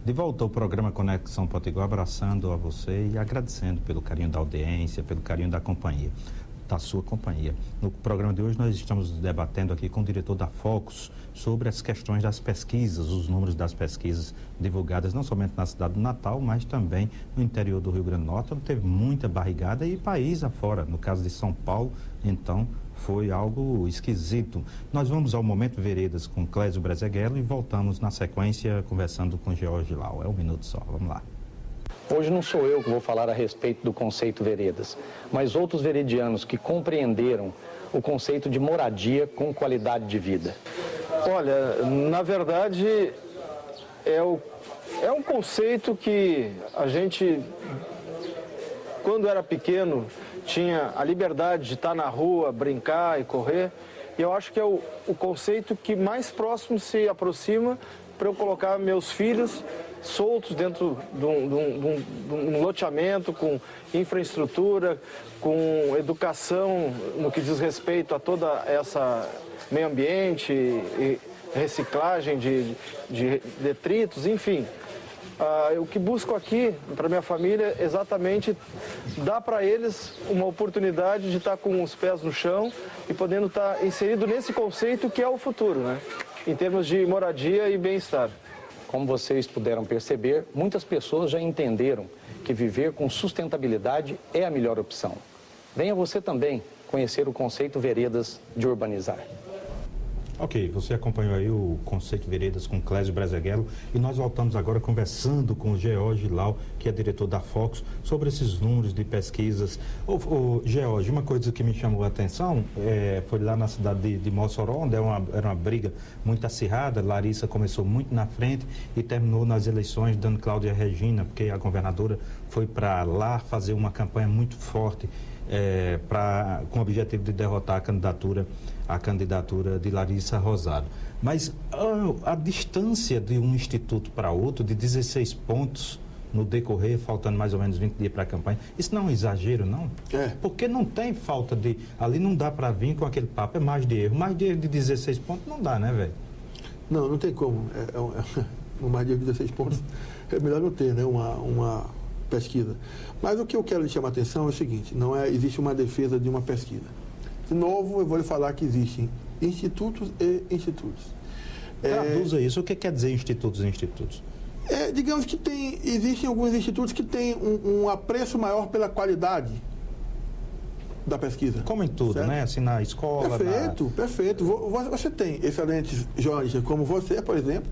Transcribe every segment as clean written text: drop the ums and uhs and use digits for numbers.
De volta ao programa Conexão Potiguar, abraçando a você e agradecendo pelo carinho da audiência, pelo carinho da companhia, da sua companhia. No programa de hoje nós estamos debatendo aqui com o diretor da Focus sobre as questões das pesquisas, os números das pesquisas divulgadas não somente na cidade do Natal, mas também no interior do Rio Grande do Norte, onde teve muita barrigada e país afora. No caso de São Paulo, então, foi algo esquisito. Nós vamos ao Momento Veredas com Clésio Brezeguelo e voltamos na sequência conversando com George Lau. É um minuto só, vamos lá. Hoje não sou eu que vou falar a respeito do conceito veredas, mas outros veredianos que compreenderam o conceito de moradia com qualidade de vida. Olha, na verdade, é um conceito que a gente, quando era pequeno, tinha a liberdade de estar na rua, brincar e correr. E eu acho que é o conceito que mais próximo se aproxima para eu colocar meus filhos soltos dentro de um loteamento, com infraestrutura, com educação no que diz respeito a toda essa meio ambiente e reciclagem de detritos, enfim. O que busco aqui para minha família é exatamente dar para eles uma oportunidade de estar com os pés no chão e podendo estar inserido nesse conceito que é o futuro, né? Em termos de moradia e bem-estar. Como vocês puderam perceber, muitas pessoas já entenderam que viver com sustentabilidade é a melhor opção. Venha você também conhecer o conceito veredas de urbanizar. Ok, você acompanhou aí o Conceito Veredas com Clésio Brezeguelo e nós voltamos agora conversando com o George Lau, que é diretor da Focus, sobre esses números de pesquisas. George, uma coisa que me chamou a atenção foi lá na cidade de Mossoró, onde era uma briga muito acirrada. Larissa começou muito na frente e terminou nas eleições dando Cláudia Regina, porque a governadora foi para lá fazer uma campanha muito forte com o objetivo de derrotar a candidatura de Larissa Rosado. Mas a distância de um instituto para outro, de 16 pontos no decorrer, faltando mais ou menos 20 dias para a campanha, isso não é um exagero, não? Porque não tem falta de... Ali não dá para vir com aquele papo, é mais de erro. Mais de erro de 16 pontos não dá, né, velho? Não tem como. Mais de erro de 16 pontos é melhor não ter, né, uma pesquisa. Mas o que eu quero lhe chamar a atenção é o seguinte, existe uma defesa de uma pesquisa. De novo, eu vou lhe falar que existem institutos e institutos. Traduza isso. O que quer dizer institutos e institutos? Digamos que existem alguns institutos que têm um apreço maior pela qualidade da pesquisa. Como em tudo, certo? Né? Assim, na escola... Perfeito. Você tem excelentes jornalistas como você, por exemplo,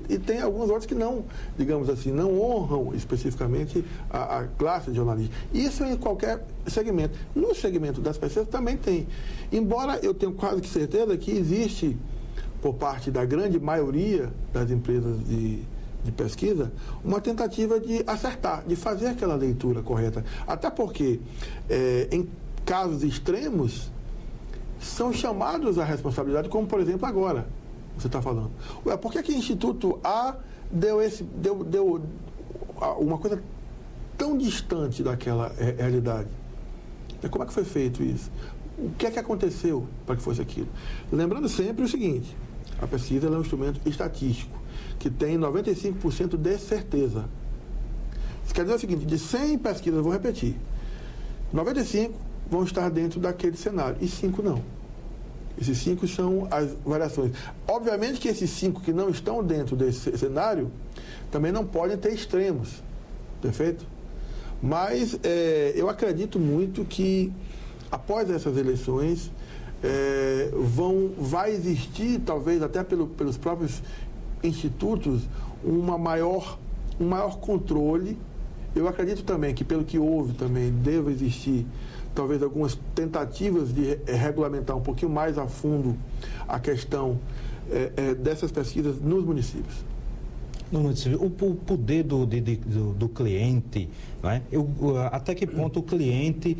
e tem alguns outros que não, digamos assim, não honram especificamente a classe de jornalismo. Isso em qualquer segmento. No segmento das pesquisas também tem. Embora eu tenha quase que certeza que existe, por parte da grande maioria das empresas de pesquisa, uma tentativa de acertar, de fazer aquela leitura correta. Até porque, em casos extremos, são chamados à responsabilidade, como, por exemplo, agora, você está falando. Por que o Instituto A deu uma coisa tão distante daquela realidade? Como é que foi feito isso? O que é que aconteceu para que fosse aquilo? Lembrando sempre o seguinte, a pesquisa é um instrumento estatístico, que tem 95% de certeza. Isso quer dizer o seguinte, de 100 pesquisas, vou repetir, 95 vão estar dentro daquele cenário, e 5 não. Esses 5 são as variações. Obviamente que esses 5 que não estão dentro desse cenário, também não podem ter extremos, perfeito? Mas eu acredito muito que, após essas eleições, vai existir, talvez até pelos próprios institutos, um maior controle. Eu acredito também que, pelo que houve também, deva existir talvez algumas tentativas de regulamentar um pouquinho mais a fundo a questão dessas pesquisas nos municípios. O poder do cliente, não é? Até que ponto o cliente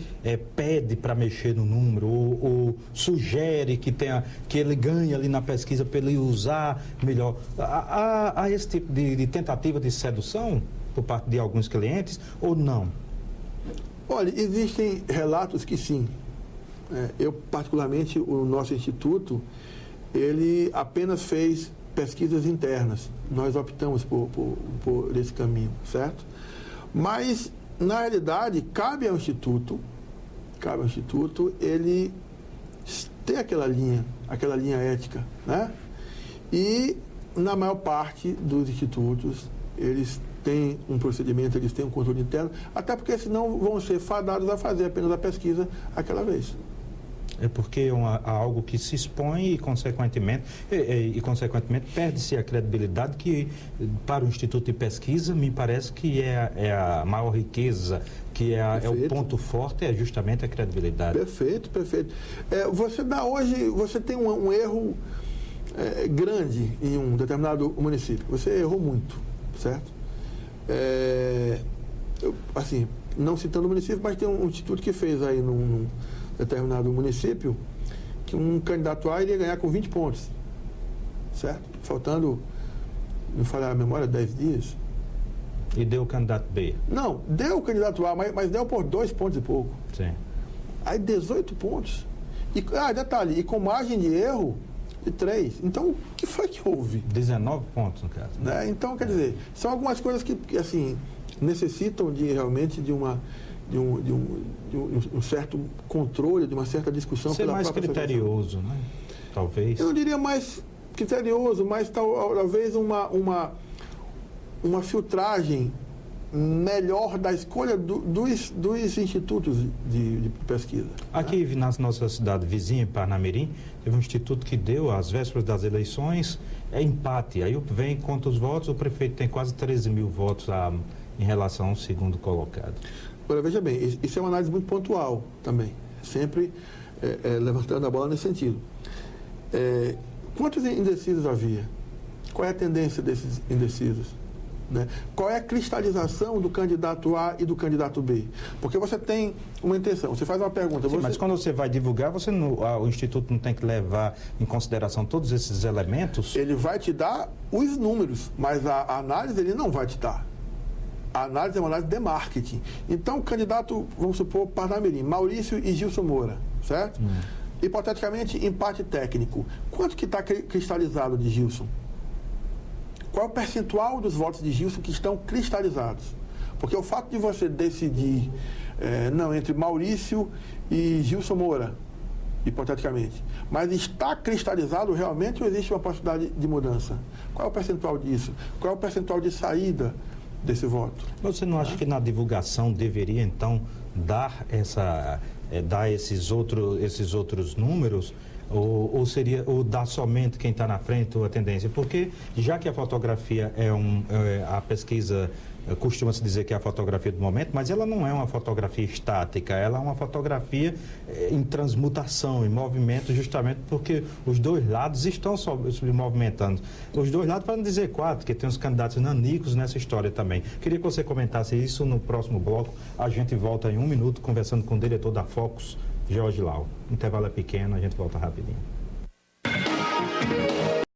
pede para mexer no número ou sugere que ele ganhe ali na pesquisa para ele usar melhor? Há esse tipo de tentativa de sedução por parte de alguns clientes ou não? Olha, existem relatos que sim. Eu, particularmente, o nosso instituto, ele apenas fez pesquisas internas. Nós optamos por esse caminho, certo? Mas, na realidade, cabe ao Instituto ele ter aquela linha ética, né? E, na maior parte dos institutos, eles têm um procedimento, eles têm um controle interno, até porque senão vão ser fadados a fazer apenas a pesquisa aquela vez. É porque é algo que se expõe e, consequentemente, perde-se a credibilidade que, para o Instituto de Pesquisa, me parece que é a maior riqueza, que é o ponto forte, é justamente a credibilidade. Perfeito. Você tem um erro grande em um determinado município. Você errou muito, certo? Assim, não citando o município, mas tem um instituto que fez aí num determinado município que um candidato A iria ganhar com 20 pontos, certo? Faltando, não falhar a memória, 10 dias. E deu o candidato B? Não, deu o candidato A, mas deu por 2 pontos e pouco. Sim. Aí 18 pontos. Detalhe, e com margem de erro de 3. Então, o que foi que houve? 19 pontos, no caso. Né? Então, quer dizer, são algumas coisas que assim, necessitam realmente de um certo controle, de uma certa discussão. Ser mais criterioso, né? Talvez. Eu não diria mais criterioso, mas talvez uma filtragem melhor da escolha dos institutos de pesquisa. Aqui na nossa cidade vizinha, em Parnamirim, teve um instituto que deu, às vésperas das eleições, empate. Aí vem, conta os votos, o prefeito tem quase 13 mil votos em relação ao segundo colocado. Agora, veja bem, isso é uma análise muito pontual também, sempre levantando a bola nesse sentido. Quantos indecisos havia? Qual é a tendência desses indecisos? Né? Qual é a cristalização do candidato A e do candidato B? Porque você tem uma intenção, você faz uma pergunta... Sim, mas quando você vai divulgar, o Instituto não tem que levar em consideração todos esses elementos? Ele vai te dar os números, mas a análise ele não vai te dar. A análise é uma análise de marketing. Então, o candidato, vamos supor, Parnamirim, Maurício e Gilson Moura, certo? Hipoteticamente, empate técnico. Quanto que está cristalizado de Gilson? Qual é o percentual dos votos de Gilson que estão cristalizados? Porque o fato de você decidir, entre Maurício e Gilson Moura, hipoteticamente, mas está cristalizado realmente ou existe uma possibilidade de mudança? Qual é o percentual disso? Qual é o percentual de saída desse voto? Você não acha que na divulgação deveria, então, dar esses outros números? Ou dar somente quem está na frente ou a tendência? Porque já que a fotografia a pesquisa costuma-se dizer que é a fotografia do momento, mas ela não é uma fotografia estática, ela é uma fotografia em transmutação, em movimento, justamente porque os dois lados estão se movimentando. Os dois lados, para não dizer 4, porque tem os candidatos nanicos nessa história também. Queria que você comentasse isso no próximo bloco. A gente volta em 1 minuto conversando com o diretor da Focus, George Lau. O intervalo é pequeno, a gente volta rapidinho.